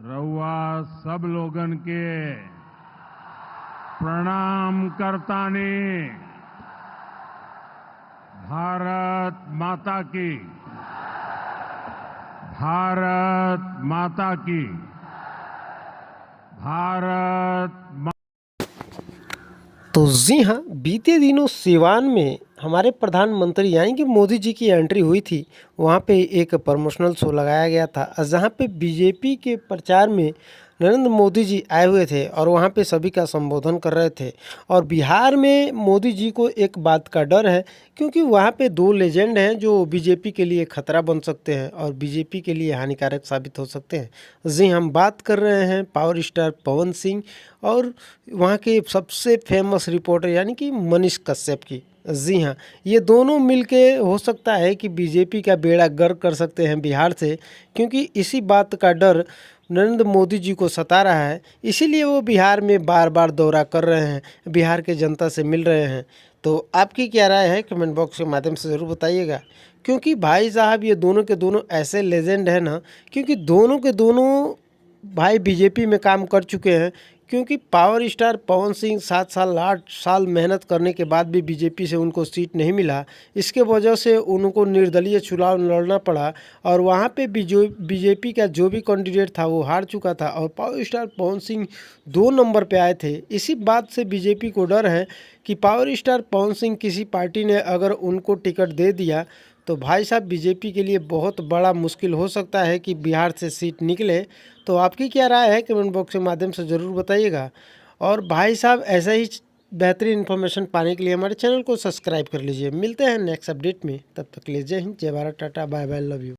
रउआ सब लोगन के प्रणाम करतानी। भारत माता की, भारत माता की, भारत तो जी हाँ, बीते दिनों सिवान में हमारे प्रधानमंत्री यानी कि मोदी जी की एंट्री हुई थी। वहाँ पे एक प्रमोशनल शो लगाया गया था जहाँ पे बीजेपी के प्रचार में नरेंद्र मोदी जी आए हुए थे और वहाँ पे सभी का संबोधन कर रहे थे। और बिहार में मोदी जी को एक बात का डर है, क्योंकि वहाँ पे दो लेजेंड हैं जो बीजेपी के लिए खतरा बन सकते हैं और बीजेपी के लिए हानिकारक साबित हो सकते हैं। जी, हम बात कर रहे हैं पावर स्टार पवन सिंह और वहाँ के सबसे फेमस रिपोर्टर यानी कि मनीष कश्यप की। जी हाँ, ये दोनों मिलके हो सकता है कि बीजेपी का बेड़ा गर्क कर सकते हैं बिहार से, क्योंकि इसी बात का डर नरेंद्र मोदी जी को सता रहा है। इसीलिए वो बिहार में बार बार दौरा कर रहे हैं, बिहार के जनता से मिल रहे हैं। तो आपकी क्या राय है, कमेंट बॉक्स के माध्यम से ज़रूर बताइएगा। क्योंकि भाई साहब ये दोनों के दोनों ऐसे लेजेंड हैं ना, क्योंकि दोनों के दोनों भाई बीजेपी में काम कर चुके हैं। क्योंकि पावर स्टार पवन सिंह 7 साल 8 साल मेहनत करने के बाद भी बीजेपी से उनको सीट नहीं मिला। इसके वजह से उनको निर्दलीय चुनाव लड़ना पड़ा और वहाँ पे बीजेपी का जो भी कैंडिडेट था वो हार चुका था और power star Pawan Singh 2 number पे आए थे। इसी बात से बीजेपी को डर है कि पावर स्टार पवन सिंह किसी पार्टी ने अगर उनको टिकट दे दिया तो भाई साहब बीजेपी के लिए बहुत बड़ा मुश्किल हो सकता है कि बिहार से सीट निकले। तो आपकी क्या राय है, कमेंट बॉक्स के माध्यम से ज़रूर बताइएगा। और भाई साहब ऐसा ही बेहतरीन इन्फॉर्मेशन पाने के लिए हमारे चैनल को सब्सक्राइब कर लीजिए। मिलते हैं नेक्स्ट अपडेट में, तब तक के लिए जय हिंद, जय Bharat, tata, bye bye, love you.